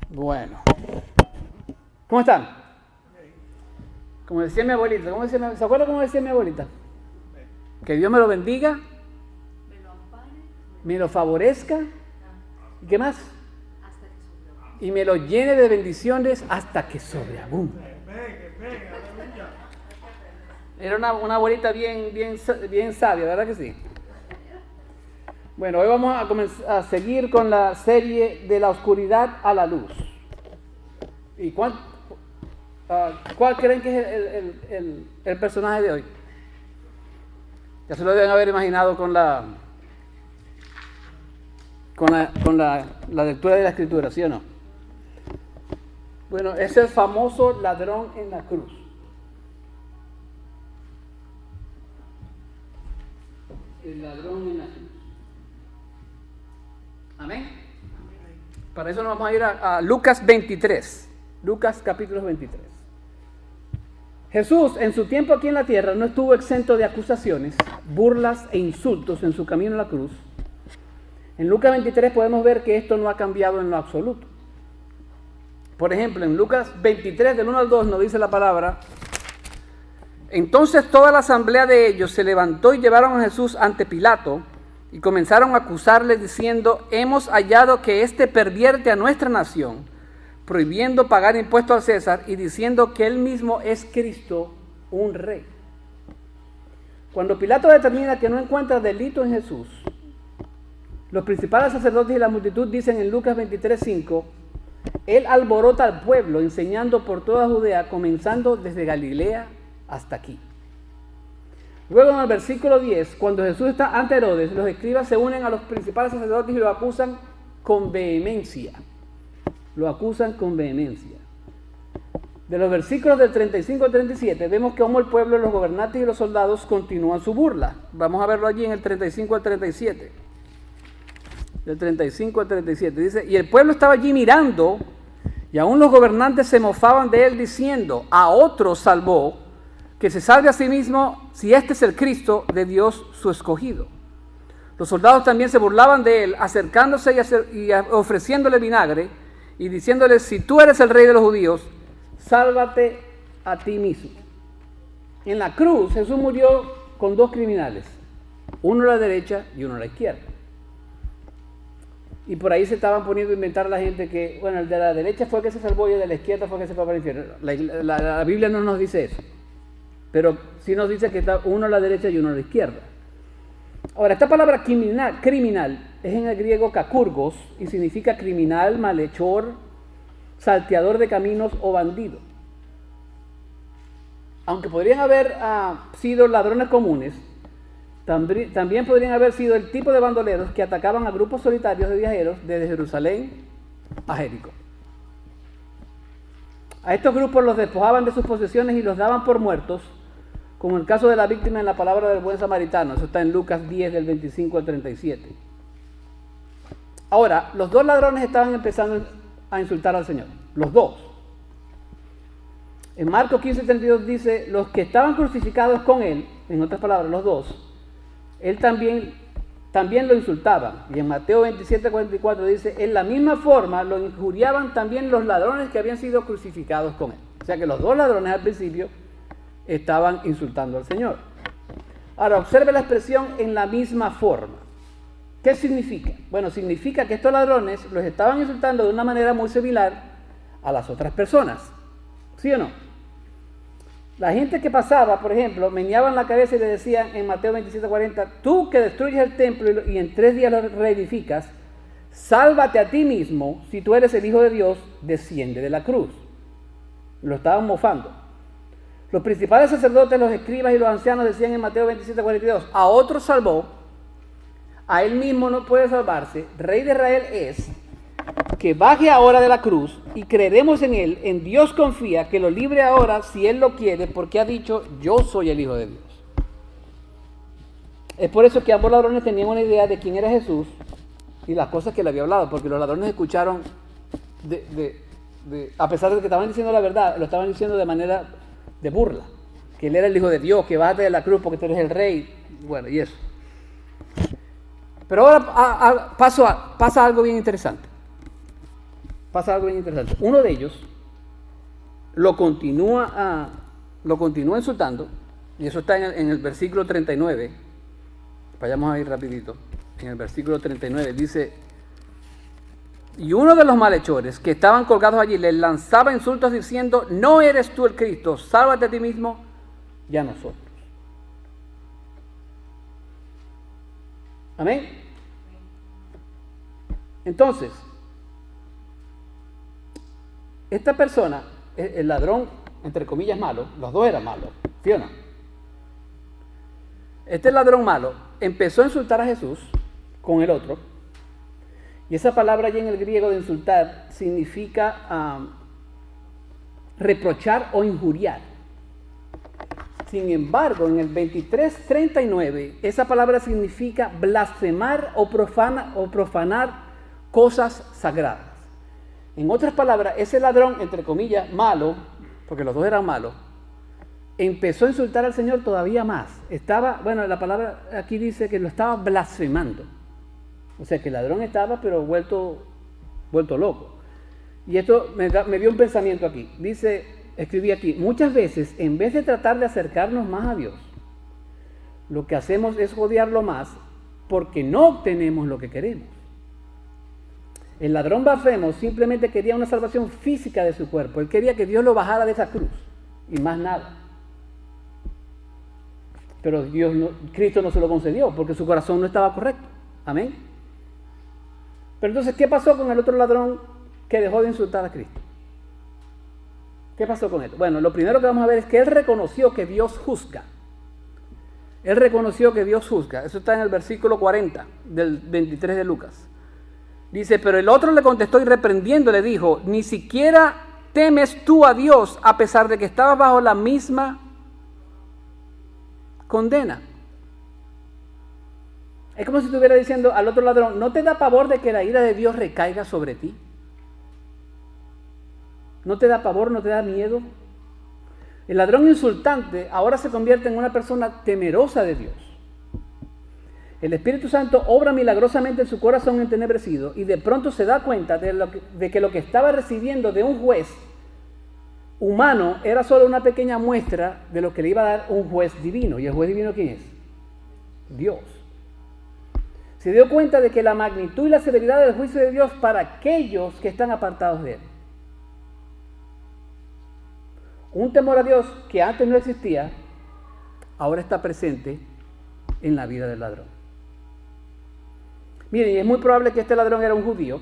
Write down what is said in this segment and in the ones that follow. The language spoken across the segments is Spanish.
Bueno. ¿Cómo están? Como decía mi abuelita, ¿se acuerdan cómo decía mi abuelita? Que Dios me lo bendiga, me lo favorezca, ¿y qué más? Y me lo llene de bendiciones hasta que sobreabunde. Era una abuelita bien sabia, ¿verdad que sí? Bueno, hoy vamos a comenzar a seguir con la serie de la oscuridad a la luz. ¿Y cuál creen que es el personaje de hoy? Ya se lo deben haber imaginado con la lectura de la Escritura, ¿sí o no? Bueno, es el famoso ladrón en la cruz. El ladrón en la cruz. Amén. Para eso nos vamos a ir a Lucas 23. Lucas capítulo 23. Jesús en su tiempo aquí en la tierra no estuvo exento de acusaciones, burlas e insultos en su camino a la cruz. En Lucas 23 podemos ver que esto no ha cambiado en lo absoluto. Por ejemplo, en Lucas 23 del 1 al 2 nos dice la palabra: entonces toda la asamblea de ellos se levantó y llevaron a Jesús ante Pilato y comenzaron a acusarle diciendo: hemos hallado que éste pervierte a nuestra nación, prohibiendo pagar impuestos al César y diciendo que él mismo es Cristo, un rey. Cuando Pilato determina que no encuentra delito en Jesús, los principales sacerdotes y la multitud dicen en Lucas 23:5: él alborota al pueblo enseñando por toda Judea, comenzando desde Galilea hasta aquí. Luego en el versículo 10, cuando Jesús está ante Herodes, los escribas se unen a los principales sacerdotes y lo acusan con vehemencia. Lo acusan con vehemencia. De los versículos del 35 al 37 vemos que como el pueblo, los gobernantes y los soldados continúan su burla. Vamos a verlo allí en el 35 al 37. Del 35 al 37 dice: y el pueblo estaba allí mirando, y aún los gobernantes se mofaban de él diciendo: a otro salvó, que se salve a sí mismo si este es el Cristo de Dios su escogido. Los soldados también se burlaban de él, acercándose y ofreciéndole vinagre y diciéndole: si tú eres el rey de los judíos, sálvate a ti mismo. En la cruz Jesús murió con dos criminales, uno a la derecha y uno a la izquierda. Y por ahí se estaban poniendo a inventar a la gente que, bueno, el de la derecha fue el que se salvó y el de la izquierda fue el que se fue para el infierno. La Biblia no nos dice eso, pero sí nos dice que está uno a la derecha y uno a la izquierda. Ahora, esta palabra criminal es en el griego kakurgos y significa criminal, malhechor, salteador de caminos o bandido. Aunque podrían haber sido ladrones comunes, también podrían haber sido el tipo de bandoleros que atacaban a grupos solitarios de viajeros desde Jerusalén a Jericó. A estos grupos los despojaban de sus posesiones y los daban por muertos, como el caso de la víctima en la palabra del buen samaritano. Eso está en Lucas 10 del 25 al 37. Ahora, los dos ladrones estaban empezando a insultar al Señor, los dos. En Marcos 15:32 dice: los que estaban crucificados con él, en otras palabras, los dos, él también lo insultaban. Y en Mateo 27:44 dice: en la misma forma lo injuriaban también los ladrones que habían sido crucificados con él. O sea que los dos ladrones al principio estaban insultando al Señor. Ahora observe la expresión en la misma forma. ¿Qué significa? Bueno, significa que estos ladrones los estaban insultando de una manera muy similar a las otras personas. ¿Sí o no? La gente que pasaba, por ejemplo, meneaban la cabeza y le decían en Mateo 27:40: tú que destruyes el templo y en 3 días lo reedificas, sálvate a ti mismo, si tú eres el Hijo de Dios, desciende de la cruz. Lo estaban mofando. Los principales sacerdotes, los escribas y los ancianos decían en Mateo 27:42: a otro salvó, a él mismo no puede salvarse, Rey de Israel es, que baje ahora de la cruz y creeremos en él. En Dios confía, que lo libre ahora si él lo quiere, porque ha dicho: yo soy el Hijo de Dios. Es por eso que ambos ladrones tenían una idea de quién era Jesús y las cosas que le había hablado, porque los ladrones escucharon, a pesar de que estaban diciendo la verdad, lo estaban diciendo de manera de burla, que él era el Hijo de Dios, que bájate de la cruz porque tú eres el rey, bueno, y eso. Pero ahora pasa algo bien interesante. pasa algo bien interesante. Uno de ellos lo continúa insultando, y eso está en el versículo 39. Vayamos a ir rapidito. En el versículo 39 dice: y uno de los malhechores que estaban colgados allí les lanzaba insultos diciendo: no eres tú el Cristo, sálvate a ti mismo y a nosotros. Amén. Entonces, esta persona, el ladrón, entre comillas, malo, los dos eran malos, ¿sí o no? Este ladrón malo empezó a insultar a Jesús con el otro, y esa palabra allí en el griego de insultar significa reprochar o injuriar. Sin embargo, en el 23:39, esa palabra significa blasfemar o profanar cosas sagradas. En otras palabras, ese ladrón, entre comillas, malo, porque los dos eran malos, empezó a insultar al Señor todavía más. La palabra aquí dice que lo estaba blasfemando. O sea, que el ladrón estaba, pero vuelto loco. Y esto me dio un pensamiento aquí. Escribí aquí: muchas veces, en vez de tratar de acercarnos más a Dios, lo que hacemos es odiarlo más porque no obtenemos lo que queremos. El ladrón blasfemo simplemente quería una salvación física de su cuerpo. Él quería que Dios lo bajara de esa cruz y más nada. Pero Cristo no se lo concedió porque su corazón no estaba correcto. Amén. Pero entonces, ¿qué pasó con el otro ladrón que dejó de insultar a Cristo? ¿Qué pasó con él? Bueno, lo primero que vamos a ver es que él reconoció que Dios juzga. Él reconoció que Dios juzga. Eso está en el versículo 40 del 23 de Lucas. Dice: pero el otro le contestó y reprendiendo le dijo: ni siquiera temes tú a Dios a pesar de que estabas bajo la misma condena. Es como si estuviera diciendo al otro ladrón: ¿no te da pavor de que la ira de Dios recaiga sobre ti? ¿No te da pavor, no te da miedo? El ladrón insultante ahora se convierte en una persona temerosa de Dios. El Espíritu Santo obra milagrosamente en su corazón entenebrecido y de pronto se da cuenta de que lo que estaba recibiendo de un juez humano era solo una pequeña muestra de lo que le iba a dar un juez divino. ¿Y el juez divino quién es? Dios. Se dio cuenta de que la magnitud y la severidad del juicio de Dios para aquellos que están apartados de Él. Un temor a Dios que antes no existía, ahora está presente en la vida del ladrón. Miren, es muy probable que este ladrón era un judío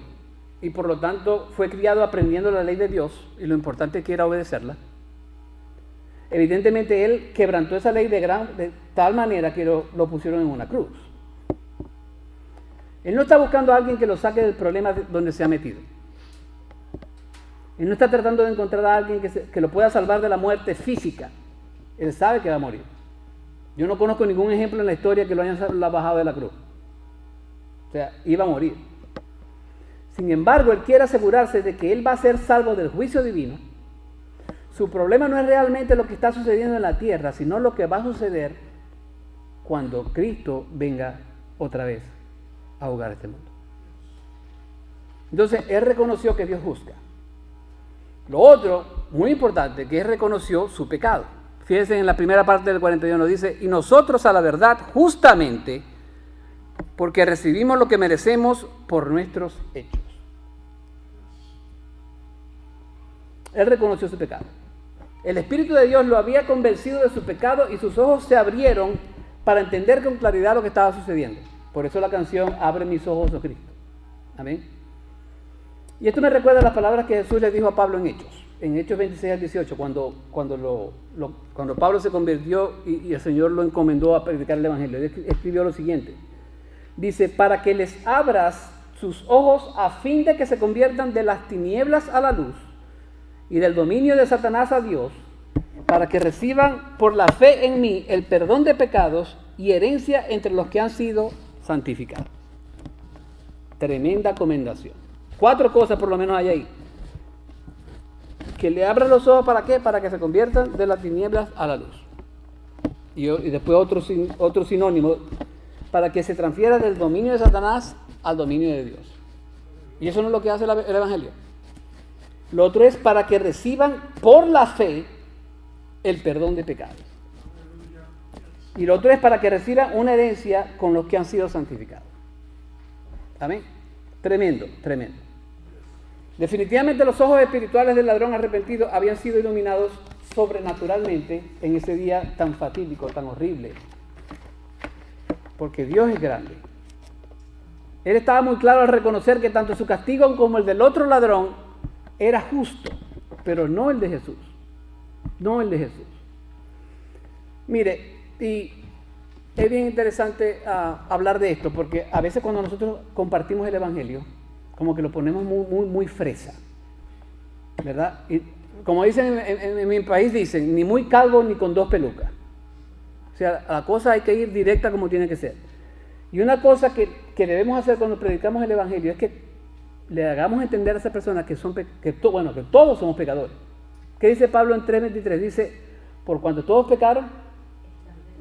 y por lo tanto fue criado aprendiendo la ley de Dios y lo importante que era obedecerla. Evidentemente él quebrantó esa ley de tal manera que lo pusieron en una cruz. Él no está buscando a alguien que lo saque del problema donde se ha metido. Él no está tratando de encontrar a alguien que lo pueda salvar de la muerte física. Él sabe que va a morir. Yo no conozco ningún ejemplo en la historia que lo hayan bajado de la cruz. O sea, iba a morir. Sin embargo, él quiere asegurarse de que él va a ser salvo del juicio divino. Su problema no es realmente lo que está sucediendo en la tierra, sino lo que va a suceder cuando Cristo venga otra vez a juzgar este mundo. Entonces, él reconoció que Dios juzga. Lo otro, muy importante, que él reconoció su pecado. Fíjense en la primera parte del 41, dice: y nosotros a la verdad justamente porque recibimos lo que merecemos por nuestros hechos. Él reconoció su pecado. El Espíritu de Dios lo había convencido de su pecado y sus ojos se abrieron para entender con claridad lo que estaba sucediendo. Por eso la canción Abre mis ojos, oh Cristo. Amén. Y esto me recuerda a las palabras que Jesús le dijo a Pablo en Hechos 26 al 18, cuando Pablo se convirtió y el Señor lo encomendó a predicar el Evangelio. Él escribió lo siguiente. Dice: para que les abras sus ojos a fin de que se conviertan de las tinieblas a la luz y del dominio de Satanás a Dios, para que reciban por la fe en mí el perdón de pecados y herencia entre los que han sido santificados. Tremenda comendación. 4 cosas por lo menos hay ahí. Que le abran los ojos, ¿para qué? Para que se conviertan de las tinieblas a la luz. Y después otro sinónimo, para que se transfiera del dominio de Satanás al dominio de Dios. Y eso no es lo que hace el Evangelio. Lo otro es para que reciban por la fe el perdón de pecados. Y lo otro es para que reciban una herencia con los que han sido santificados. Amén. Tremendo, tremendo. Definitivamente los ojos espirituales del ladrón arrepentido habían sido iluminados sobrenaturalmente en ese día tan fatídico, tan horrible. Porque Dios es grande. Él estaba muy claro al reconocer que tanto su castigo como el del otro ladrón era justo, pero no el de Jesús. No el de Jesús. Mire, y es bien interesante hablar de esto, porque a veces cuando nosotros compartimos el Evangelio, como que lo ponemos muy fresa, ¿verdad? Y como dicen en mi país, dicen, ni muy calvo ni con dos pelucas. O sea, la cosa hay que ir directa como tiene que ser. Y una cosa que debemos hacer cuando predicamos el Evangelio es que le hagamos entender a esas personas que todos somos pecadores. ¿Qué dice Pablo en 3:23? Dice, por cuanto todos pecaron,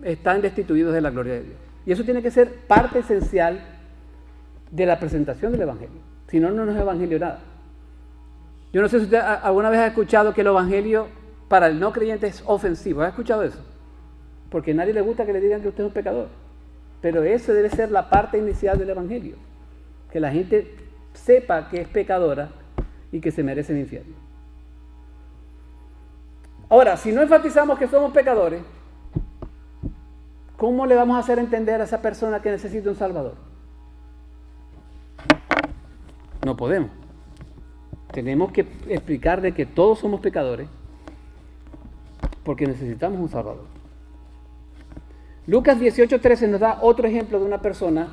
están destituidos de la gloria de Dios. Y eso tiene que ser parte esencial de la presentación del Evangelio. Si no, no es Evangelio nada. Yo no sé si usted alguna vez ha escuchado que el Evangelio para el no creyente es ofensivo. ¿Ha escuchado eso? Porque a nadie le gusta que le digan que usted es un pecador. Pero esa debe ser la parte inicial del Evangelio. Que la gente sepa que es pecadora y que se merece el infierno. Ahora, si no enfatizamos que somos pecadores, ¿cómo le vamos a hacer entender a esa persona que necesita un Salvador? No podemos. Tenemos que explicarle que todos somos pecadores porque necesitamos un Salvador. Lucas 18:13 nos da otro ejemplo de una persona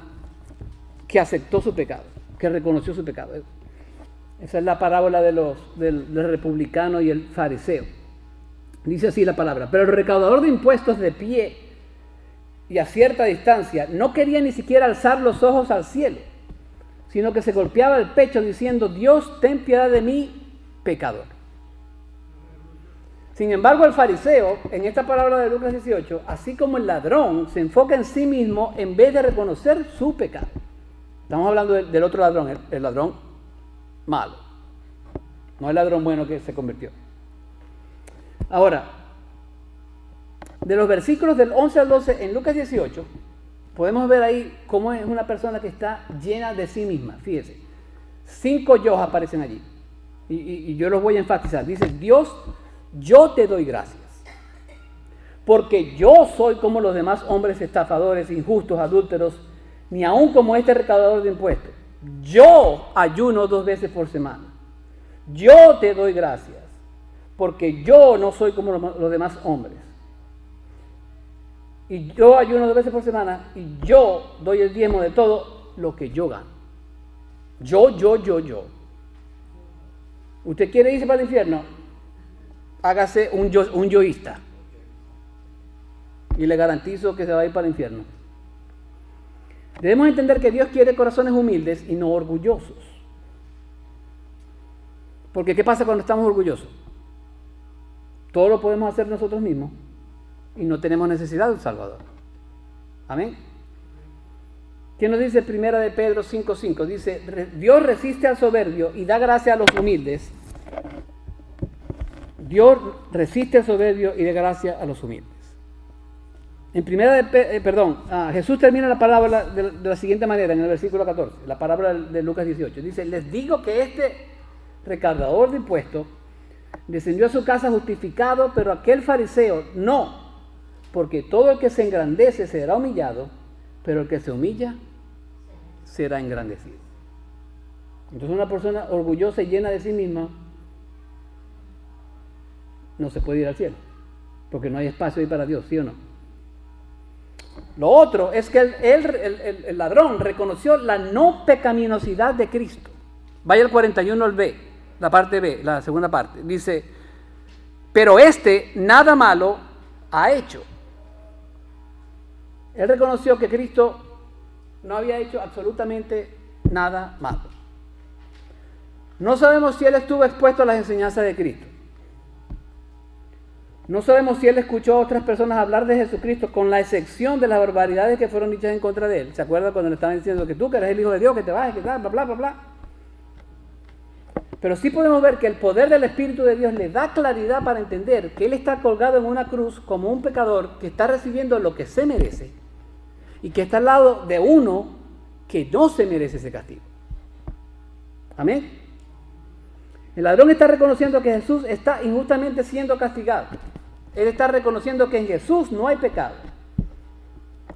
que aceptó su pecado, que reconoció su pecado. Esa es la parábola del republicano y el fariseo. Dice así la palabra: pero el recaudador de impuestos, de pie y a cierta distancia, no quería ni siquiera alzar los ojos al cielo, sino que se golpeaba el pecho diciendo: Dios, ten piedad de mí, pecador. Sin embargo, el fariseo, en esta palabra de Lucas 18, así como el ladrón, se enfoca en sí mismo en vez de reconocer su pecado. Estamos hablando del otro ladrón, el ladrón malo, no el ladrón bueno que se convirtió. Ahora, de los versículos del 11 al 12 en Lucas 18, podemos ver ahí cómo es una persona que está llena de sí misma. Fíjese, 5 yos aparecen allí. Y yo los voy a enfatizar. Dice: Dios, yo te doy gracias, porque yo soy como los demás hombres estafadores, injustos, adúlteros, ni aun como este recaudador de impuestos. Yo ayuno 2 veces por semana. Yo te doy gracias, porque yo no soy como los demás hombres. Y yo ayuno 2 veces por semana y yo doy el diezmo de todo lo que yo gano. Yo. ¿Usted quiere irse para el infierno? Hágase un yoísta. Y le garantizo que se va a ir para el infierno. Debemos entender que Dios quiere corazones humildes y no orgullosos. Porque ¿qué pasa cuando estamos orgullosos? Todo lo podemos hacer nosotros mismos y no tenemos necesidad de un Salvador. Amén. ¿Qué nos dice 1 de Pedro 5:5? Dice: Dios resiste al soberbio y da gracia a los humildes. Dios resiste al soberbio y da gracia a los humildes. En Jesús termina la parábola de la siguiente manera, en el versículo 14, la parábola de Lucas 18. Dice: les digo que este recaudador de impuestos descendió a su casa justificado, pero aquel fariseo no, porque todo el que se engrandece será humillado, pero el que se humilla será engrandecido. Entonces una persona orgullosa y llena de sí misma no se puede ir al cielo, porque no hay espacio ahí para Dios, ¿sí o no? Lo otro es que el ladrón reconoció la no pecaminosidad de Cristo. Vaya al 41 al B, la parte B, la segunda parte. Dice: pero nada malo ha hecho. Él reconoció que Cristo no había hecho absolutamente nada malo. No sabemos si él estuvo expuesto a las enseñanzas de Cristo. No sabemos si él escuchó a otras personas hablar de Jesucristo, con la excepción de las barbaridades que fueron dichas en contra de él. ¿Se acuerda cuando le estaban diciendo que tú, que eres el Hijo de Dios, que te bajes, que tal, bla, bla, bla, bla? Pero sí podemos ver que el poder del Espíritu de Dios le da claridad para entender que Él está colgado en una cruz como un pecador que está recibiendo lo que se merece y que está al lado de uno que no se merece ese castigo. Amén. El ladrón está reconociendo que Jesús está injustamente siendo castigado. Él está reconociendo que en Jesús no hay pecado.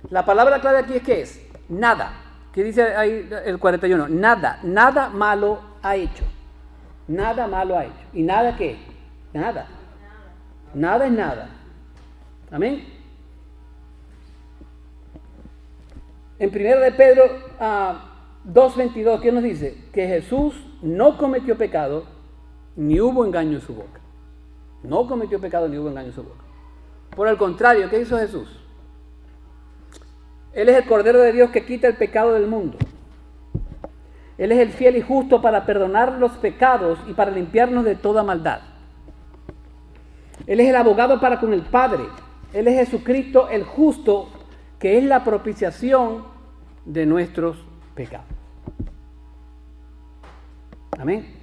La palabra clave aquí es ¿qué es? Nada. ¿Qué dice ahí el 41? Nada malo ha hecho. Nada malo ha hecho. ¿Y nada qué? Nada. Nada es nada. Amén. En 1 de Pedro 2:22, ¿qué nos dice? Que Jesús no cometió pecado, ni hubo engaño en su boca. No cometió pecado, ni hubo engaño en su boca. Por el contrario, ¿qué hizo Jesús? Él es el Cordero de Dios que quita el pecado del mundo. Él es el fiel y justo para perdonar los pecados y para limpiarnos de toda maldad. Él es el abogado para con el Padre. Él es Jesucristo el justo, que es la propiciación de nuestros pecados. Amén.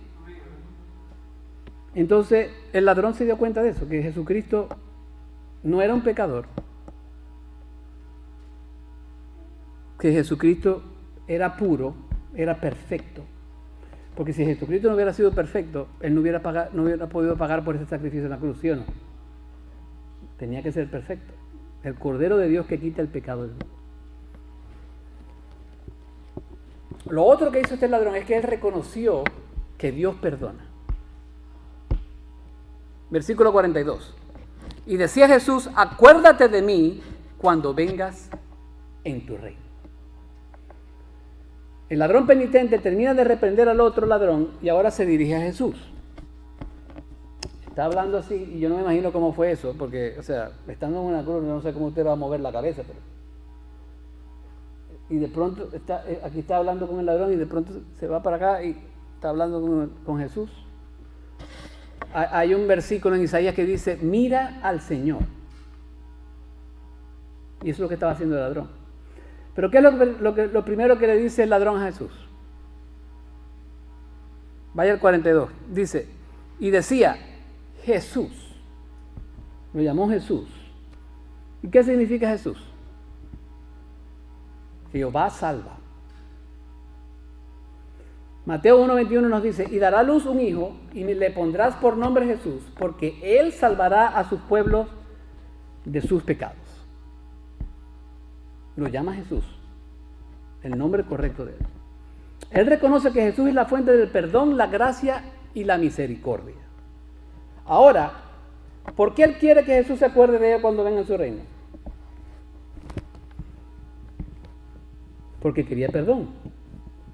Entonces, el ladrón se dio cuenta de eso, que Jesucristo no era un pecador, que Jesucristo era puro, era perfecto. Porque si Jesucristo no hubiera sido perfecto, Él no hubiera podido pagar por ese sacrificio en la cruz, ¿sí o no? Tenía que ser perfecto. El Cordero de Dios que quita el pecado del mundo. Lo otro que hizo este ladrón es que él reconoció que Dios perdona. Versículo 42. Y decía Jesús, acuérdate de mí cuando vengas en tu reino. El ladrón penitente termina de reprender al otro ladrón y ahora se dirige a Jesús. Está hablando así y yo no me imagino cómo fue eso, porque, o sea, estando en una cruz, no sé cómo usted va a mover la cabeza, pero... Y de pronto, aquí está hablando con el ladrón y de pronto se va para acá y está hablando con Jesús. Hay un versículo en Isaías que dice, mira al Señor. Y eso es lo que estaba haciendo el ladrón. Pero ¿qué es lo primero que le dice el ladrón a Jesús? Vaya al 42. Dice, y decía, Jesús. Lo llamó Jesús. ¿Y qué significa Jesús? Jehová salva. Mateo 1:21 nos dice, y dará a luz un hijo, y le pondrás por nombre Jesús, porque él salvará a sus pueblos de sus pecados. Lo llama Jesús, el nombre correcto de él. Él reconoce que Jesús es la fuente del perdón, la gracia y la misericordia. Ahora, ¿por qué él quiere que Jesús se acuerde de él cuando venga en su reino? Porque quería perdón.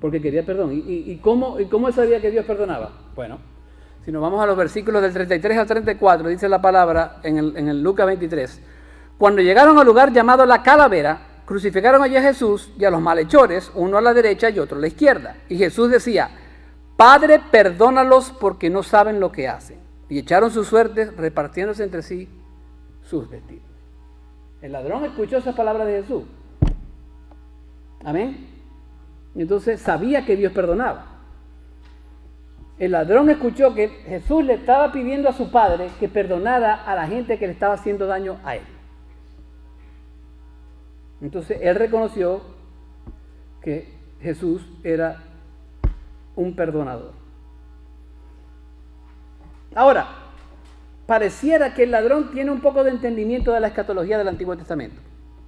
Porque quería perdón. ¿Y cómo él sabía que Dios perdonaba? Bueno, si nos vamos a los versículos del 33 al 34, dice la palabra en el Lucas 23. Cuando llegaron al lugar llamado la Calavera, crucificaron allí a Jesús y a los malhechores, uno a la derecha y otro a la izquierda. Y Jesús decía, Padre, perdónalos porque no saben lo que hacen. Y echaron sus suertes repartiéndose entre sí sus vestidos. El ladrón escuchó esas palabras de Jesús. Amén. Entonces sabía que Dios perdonaba. El ladrón escuchó que Jesús le estaba pidiendo a su padre que perdonara a la gente que le estaba haciendo daño a él. Entonces él reconoció que Jesús era un perdonador. Ahora, pareciera que el ladrón tiene un poco de entendimiento de la escatología del Antiguo Testamento.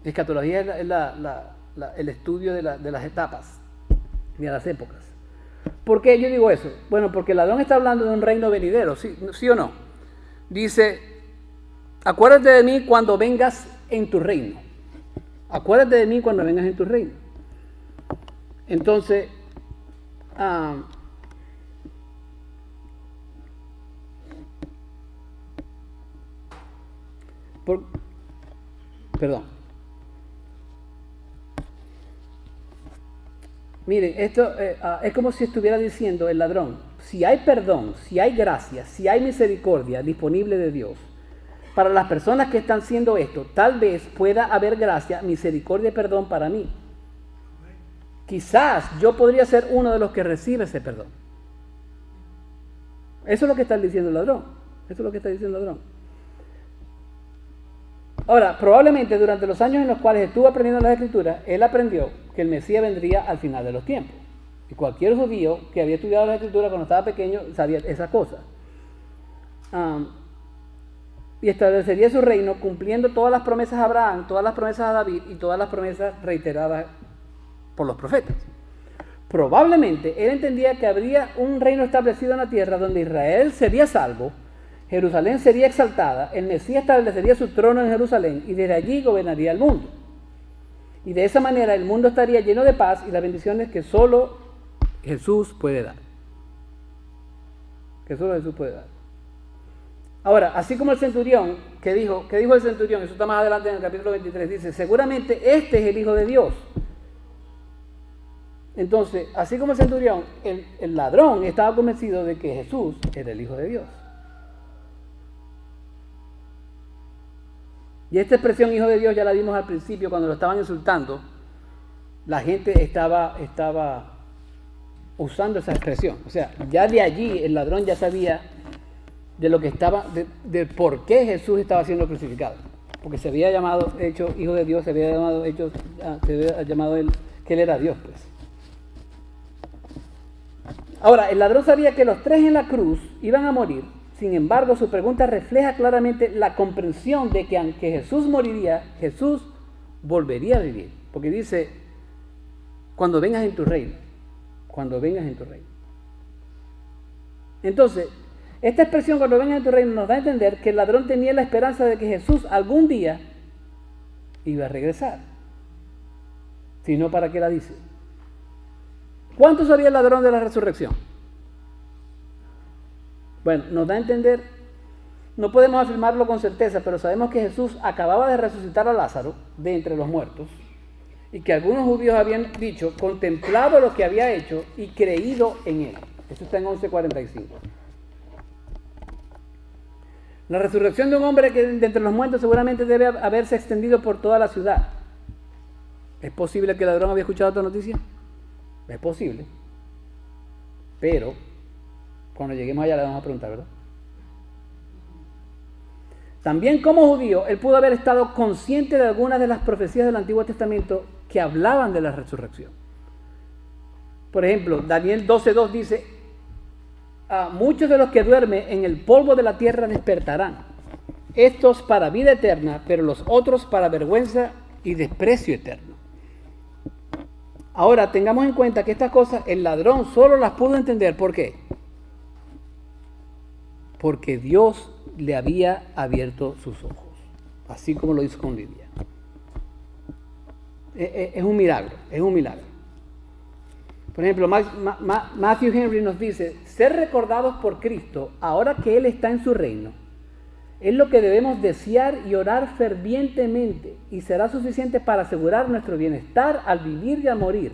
La escatología es el estudio de las etapas, de las épocas. ¿Por qué yo digo eso? Bueno, porque el ladrón está hablando de un reino venidero, ¿sí o no? Dice, acuérdate de mí cuando vengas en tu reino. Acuérdate de mí cuando vengas en tu reino. Entonces, perdón. Miren, esto es como si estuviera diciendo el ladrón, si hay perdón, si hay gracia, si hay misericordia disponible de Dios, para las personas que están haciendo esto, tal vez pueda haber gracia, misericordia y perdón para mí. Quizás yo podría ser uno de los que recibe ese perdón. Eso es lo que está diciendo el ladrón. Eso es lo que está diciendo el ladrón. Ahora, probablemente durante los años en los cuales estuvo aprendiendo las Escrituras, él aprendió que el Mesías vendría al final de los tiempos. Y cualquier judío que había estudiado las Escrituras cuando estaba pequeño sabía esas cosas. Y establecería su reino cumpliendo todas las promesas a Abraham, todas las promesas a David y todas las promesas reiteradas por los profetas. Probablemente él entendía que habría un reino establecido en la tierra donde Israel sería salvo, Jerusalén sería exaltada, el Mesías establecería su trono en Jerusalén y desde allí gobernaría el mundo. Y de esa manera el mundo estaría lleno de paz y las bendiciones que solo Jesús puede dar. Que solo Jesús puede dar. Ahora, así como el centurión, ¿qué dijo el centurión? Eso está más adelante en el capítulo 23, dice, seguramente este es el Hijo de Dios. Entonces, así como el centurión, el ladrón estaba convencido de que Jesús era el Hijo de Dios. Y esta expresión Hijo de Dios ya la vimos al principio cuando lo estaban insultando. La gente estaba usando esa expresión. O sea, ya de allí el ladrón ya sabía de lo que estaba, de por qué Jesús estaba siendo crucificado. Porque se había llamado, hecho Hijo de Dios, se había llamado él, que él era Dios, pues. Ahora, el ladrón sabía que los tres en la cruz iban a morir. Sin embargo, su pregunta refleja claramente la comprensión de que aunque Jesús moriría, Jesús volvería a vivir. Porque dice, cuando vengas en tu reino. Cuando vengas en tu reino. Entonces, esta expresión, cuando vengas en tu reino, nos da a entender que el ladrón tenía la esperanza de que Jesús algún día iba a regresar. Si no, ¿para qué la dice? ¿Cuánto sabía el ladrón de la resurrección? Bueno, nos da a entender, no podemos afirmarlo con certeza, pero sabemos que Jesús acababa de resucitar a Lázaro de entre los muertos y que algunos judíos habían dicho, contemplado lo que había hecho y creído en él. Eso está en 11:45. La resurrección de un hombre que de entre los muertos seguramente debe haberse extendido por toda la ciudad. ¿Es posible que el ladrón había escuchado esta noticia? Es posible. Pero cuando lleguemos allá le vamos a preguntar, ¿verdad? También como judío, él pudo haber estado consciente de algunas de las profecías del Antiguo Testamento que hablaban de la resurrección. Por ejemplo, Daniel 12:2 dice, muchos de los que duermen en el polvo de la tierra despertarán, estos para vida eterna, pero los otros para vergüenza y desprecio eterno. Ahora, tengamos en cuenta que estas cosas el ladrón solo las pudo entender. ¿Por qué? Porque Dios le había abierto sus ojos, así como lo hizo con Lidia. Es un milagro, es un milagro. Por ejemplo, Matthew Henry nos dice, ser recordados por Cristo, ahora que Él está en su reino, es lo que debemos desear y orar fervientemente, y será suficiente para asegurar nuestro bienestar al vivir y al morir.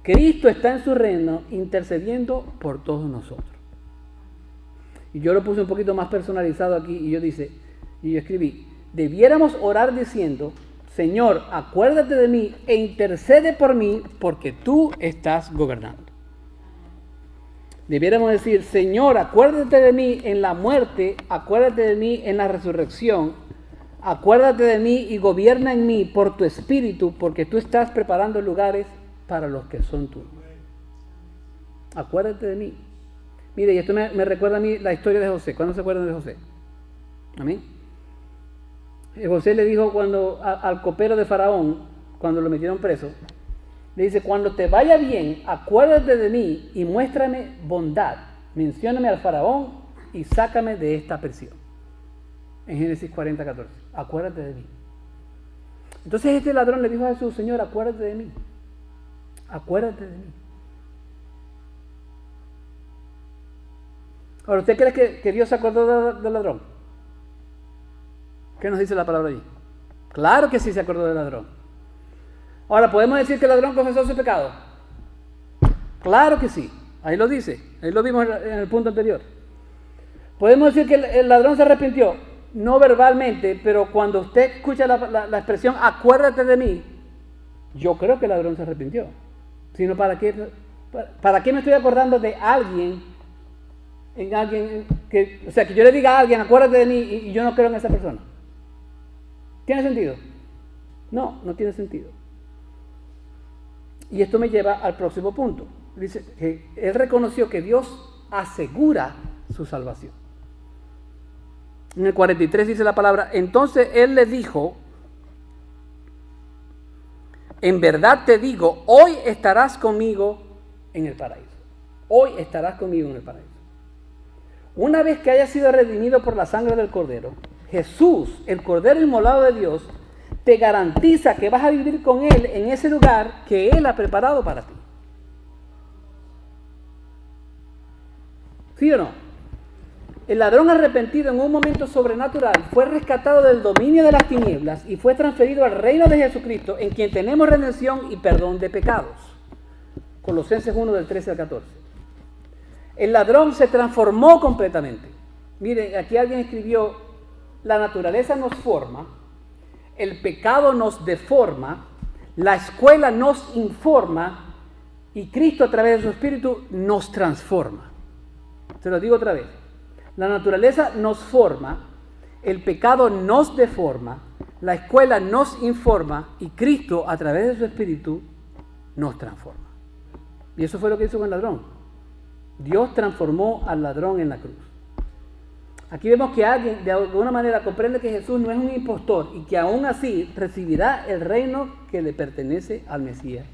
Cristo está en su reino, intercediendo por todos nosotros. Y yo lo puse un poquito más personalizado aquí, y yo escribí, debiéramos orar diciendo, Señor, acuérdate de mí e intercede por mí, porque tú estás gobernando. Debiéramos decir, Señor, acuérdate de mí en la muerte, acuérdate de mí en la resurrección, acuérdate de mí y gobierna en mí por tu espíritu, porque tú estás preparando lugares para los que son tuyos. Acuérdate de mí. Mire, y esto me recuerda a mí la historia de José. ¿Cuándo se acuerdan de José? ¿Amén? José le dijo al copero de Faraón, cuando lo metieron preso, le dice, cuando te vaya bien, acuérdate de mí y muéstrame bondad. Mencióname al Faraón y sácame de esta prisión. En Génesis 40:14. Acuérdate de mí. Entonces este ladrón le dijo a Jesús, Señor, acuérdate de mí. Acuérdate de mí. Ahora, ¿usted cree que Dios se acordó del ladrón? ¿Qué nos dice la palabra allí? Claro que sí se acordó del ladrón. Ahora, ¿podemos decir que el ladrón confesó su pecado? Claro que sí. Ahí lo dice. Ahí lo vimos en el punto anterior. ¿Podemos decir que el ladrón se arrepintió? No verbalmente, pero cuando usted escucha la expresión, acuérdate de mí, yo creo que el ladrón se arrepintió. Sino, ¿para qué me estoy acordando de alguien en alguien que, o sea, que yo le diga a alguien, acuérdate de mí, y yo no creo en esa persona? ¿Tiene sentido? No, no tiene sentido. Y esto me lleva al próximo punto. Dice que él reconoció que Dios asegura su salvación. En el 43 dice la palabra, entonces él le dijo, en verdad te digo, hoy estarás conmigo en el paraíso. Hoy estarás conmigo en el paraíso. Una vez que haya sido redimido por la sangre del Cordero, Jesús, el Cordero inmolado de Dios, te garantiza que vas a vivir con Él en ese lugar que Él ha preparado para ti. ¿Sí o no? El ladrón arrepentido en un momento sobrenatural fue rescatado del dominio de las tinieblas y fue transferido al reino de Jesucristo, en quien tenemos redención y perdón de pecados. Colosenses 1 del 13 al 14. El ladrón se transformó completamente. Miren, aquí alguien escribió, la naturaleza nos forma, el pecado nos deforma, la escuela nos informa y Cristo a través de su Espíritu nos transforma. Se lo digo otra vez. La naturaleza nos forma, el pecado nos deforma, la escuela nos informa y Cristo a través de su Espíritu nos transforma. Y eso fue lo que hizo con el ladrón. Dios transformó al ladrón en la cruz. Aquí vemos que alguien de alguna manera comprende que Jesús no es un impostor y que aún así recibirá el reino que le pertenece al Mesías,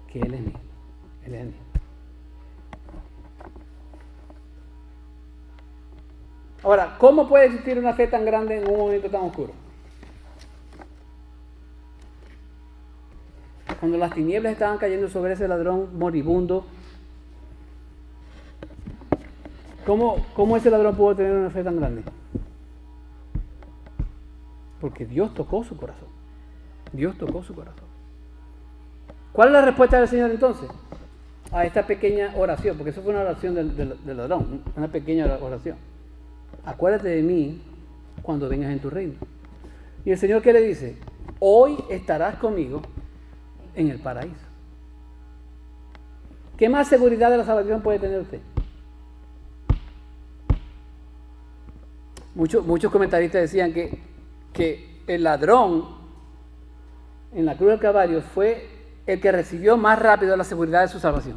que Él es mío. Él es mío. Ahora, ¿cómo puede existir una fe tan grande en un momento tan oscuro? Cuando las tinieblas estaban cayendo sobre ese ladrón moribundo, ¿cómo ese ladrón pudo tener una fe tan grande? Porque Dios tocó su corazón. Dios tocó su corazón. ¿Cuál es la respuesta del Señor entonces? A esta pequeña oración, porque eso fue una oración del ladrón, una pequeña oración. Acuérdate de mí cuando vengas en tu reino. Y el Señor, ¿qué le dice? Hoy estarás conmigo en el paraíso. ¿Qué más seguridad de la salvación puede tener usted? Muchos comentaristas decían que el ladrón en la cruz del Calvario fue el que recibió más rápido la seguridad de su salvación.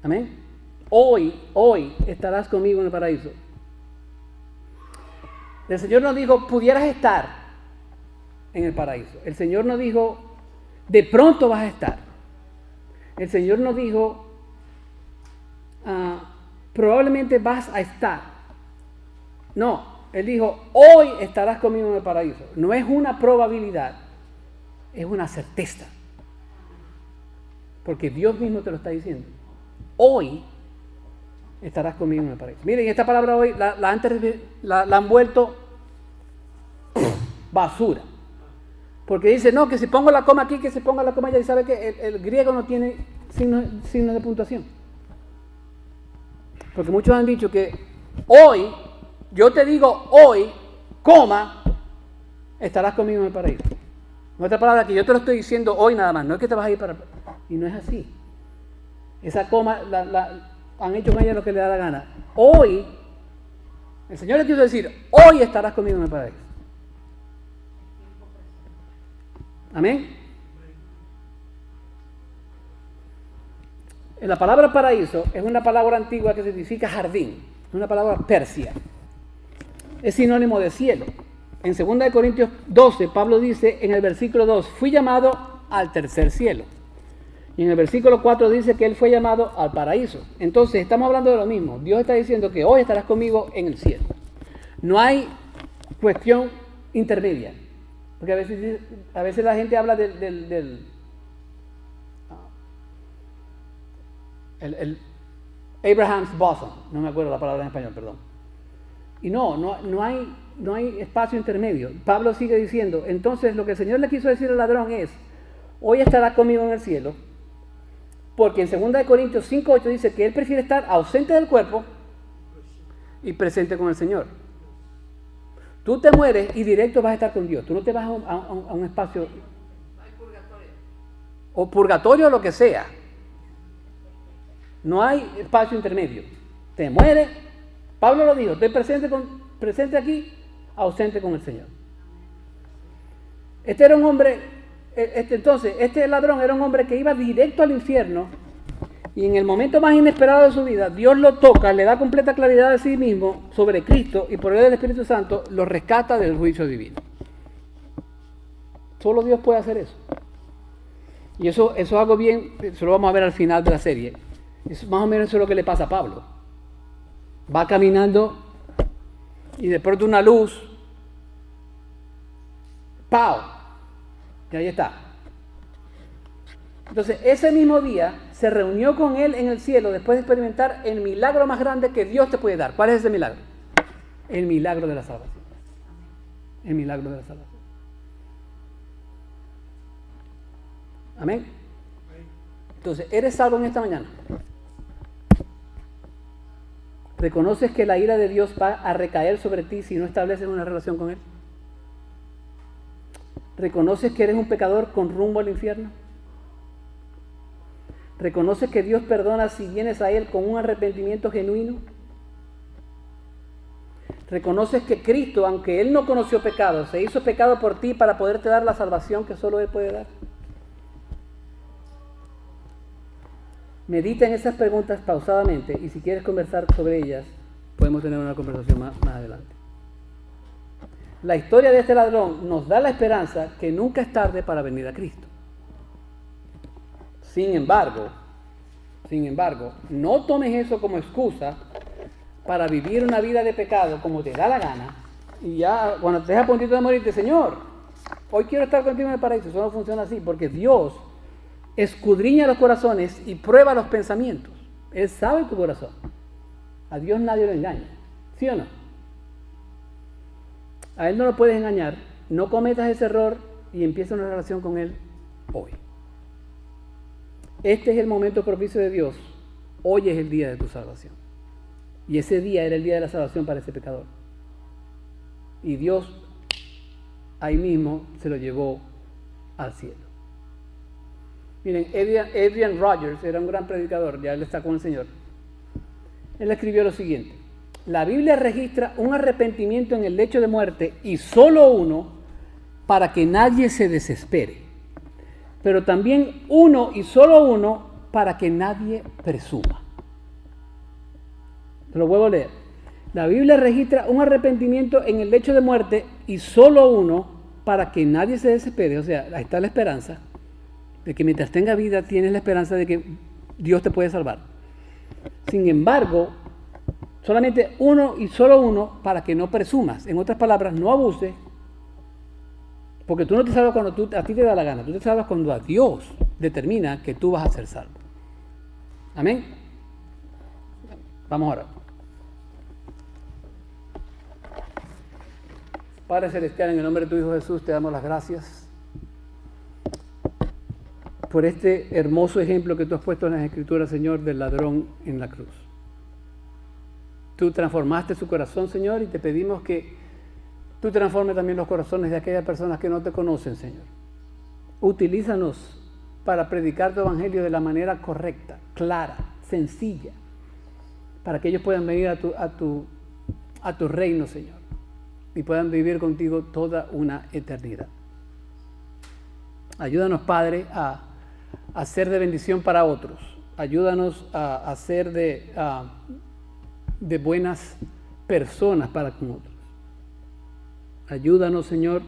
Amén. Hoy estarás conmigo en el paraíso. El Señor nos dijo, pudieras estar en el paraíso. El Señor nos dijo, de pronto vas a estar. El Señor nos dijo, probablemente vas a estar. No, Él dijo, hoy estarás conmigo en el paraíso. No es una probabilidad, es una certeza. Porque Dios mismo te lo está diciendo. Hoy estarás conmigo en el paraíso. Miren, esta palabra hoy la han vuelto basura. Porque dice, no, que si pongo la coma aquí, que se ponga la coma allá. Y sabe que el griego no tiene signos de puntuación. Porque muchos han dicho que hoy, yo te digo hoy, coma, estarás conmigo en el paraíso. En otra palabra, que yo te lo estoy diciendo hoy nada más, no es que te vas a ir para... Y no es así. Esa coma han hecho con ella lo que le da la gana. Hoy, el Señor le quiso decir, hoy estarás conmigo en el paraíso. Amén. La palabra paraíso es una palabra antigua que significa jardín, una palabra persia. Es sinónimo de cielo. En 2 Corintios 12, Pablo dice en el versículo 2, fui llamado al tercer cielo. Y en el versículo 4 dice que él fue llamado al paraíso. Entonces estamos hablando de lo mismo. Dios está diciendo que hoy estarás conmigo en el cielo. No hay cuestión intermedia. Porque a veces la gente habla del Abraham's bosom. No me acuerdo la palabra en español, perdón. Y no hay espacio intermedio. Pablo sigue diciendo, entonces lo que el Señor le quiso decir al ladrón es, hoy estarás conmigo en el cielo. Porque en 2 Corintios 5:8 dice que él prefiere estar ausente del cuerpo y presente con el Señor. Tú te mueres y directo vas a estar con Dios. Tú no te vas a un espacio. o purgatorio o lo que sea. No hay espacio intermedio. Te mueres, Pablo lo dijo, estoy presente aquí, ausente con el Señor. Este era un hombre, este ladrón era un hombre que iba directo al infierno, y en el momento más inesperado de su vida, Dios lo toca, le da completa claridad de sí mismo sobre Cristo, y por medio del Espíritu Santo lo rescata del juicio divino. Solo Dios puede hacer eso. Y eso es algo bien, eso lo vamos a ver al final de la serie. Más o menos eso es lo que le pasa a Pablo. Va caminando y de pronto una luz, ¡pau! Y ahí está. Entonces, ese mismo día se reunió con él en el cielo después de experimentar el milagro más grande que Dios te puede dar. ¿Cuál es ese milagro? El milagro de la salvación. El milagro de la salvación. Amén. Entonces, ¿eres salvo en esta mañana? ¿Reconoces que la ira de Dios va a recaer sobre ti si no estableces una relación con Él? ¿Reconoces que eres un pecador con rumbo al infierno? ¿Reconoces que Dios perdona si vienes a Él con un arrepentimiento genuino? ¿Reconoces que Cristo, aunque Él no conoció pecado, se hizo pecado por ti para poderte dar la salvación que solo Él puede dar? Medita en esas preguntas pausadamente, y si quieres conversar sobre ellas, podemos tener una conversación más adelante. La historia de este ladrón nos da la esperanza que nunca es tarde para venir a Cristo. Sin embargo, no tomes eso como excusa para vivir una vida de pecado como te da la gana, y ya cuando te dejas a puntito de morirte, Señor, hoy quiero estar contigo en el paraíso. Eso no funciona así, porque Dios escudriña los corazones y prueba los pensamientos. Él sabe tu corazón. A Dios nadie lo engaña. ¿Sí o no? A Él no lo puedes engañar. No cometas ese error y empieza una relación con Él hoy. Este es el momento propicio de Dios. Hoy es el día de tu salvación. Y ese día era el día de la salvación para ese pecador. Y Dios ahí mismo se lo llevó al cielo. Miren, Adrian Rogers era un gran predicador, ya él está con el Señor. Él escribió lo siguiente: la Biblia registra un arrepentimiento en el lecho de muerte, y solo uno, para que nadie se desespere. Pero también uno y solo uno, para que nadie presuma. Te lo vuelvo a leer. La Biblia registra un arrepentimiento en el lecho de muerte, y solo uno, para que nadie se desespere. O sea, ahí está la esperanza de que mientras tenga vida tienes la esperanza de que Dios te puede salvar. Sin embargo, solamente uno y solo uno, para que no presumas. En otras palabras, no abuses, porque tú no te salvas cuando a ti te da la gana. Tú te salvas cuando a Dios determina que tú vas a ser salvo. Amén. Vamos ahora. Padre Celestial, en el nombre de tu Hijo Jesús, te damos las gracias por este hermoso ejemplo que tú has puesto en las Escrituras, Señor, del ladrón en la cruz. Tú transformaste su corazón, Señor, y te pedimos que tú transformes también los corazones de aquellas personas que no te conocen, Señor. Utilízanos para predicar tu evangelio de la manera correcta, clara, sencilla, para que ellos puedan venir a tu reino, Señor, y puedan vivir contigo toda una eternidad. Ayúdanos, Padre, a ser de bendición para otros. Ayúdanos a ser de buenas personas para con otros. Ayúdanos, Señor,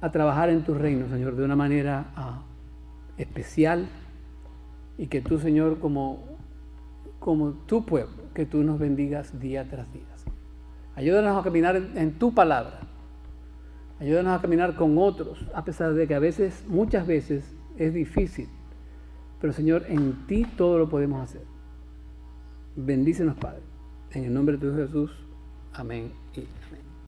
a trabajar en tu reino, Señor, de una manera especial, y que tú, Señor, como tu pueblo, que tú nos bendigas día tras día. Ayúdanos a caminar en tu palabra. Ayúdanos a caminar con otros, a pesar de que a veces, muchas veces, es difícil. Pero, Señor, en ti todo lo podemos hacer. Bendícenos, Padre. En el nombre de tu Hijo Jesús. Amén y amén.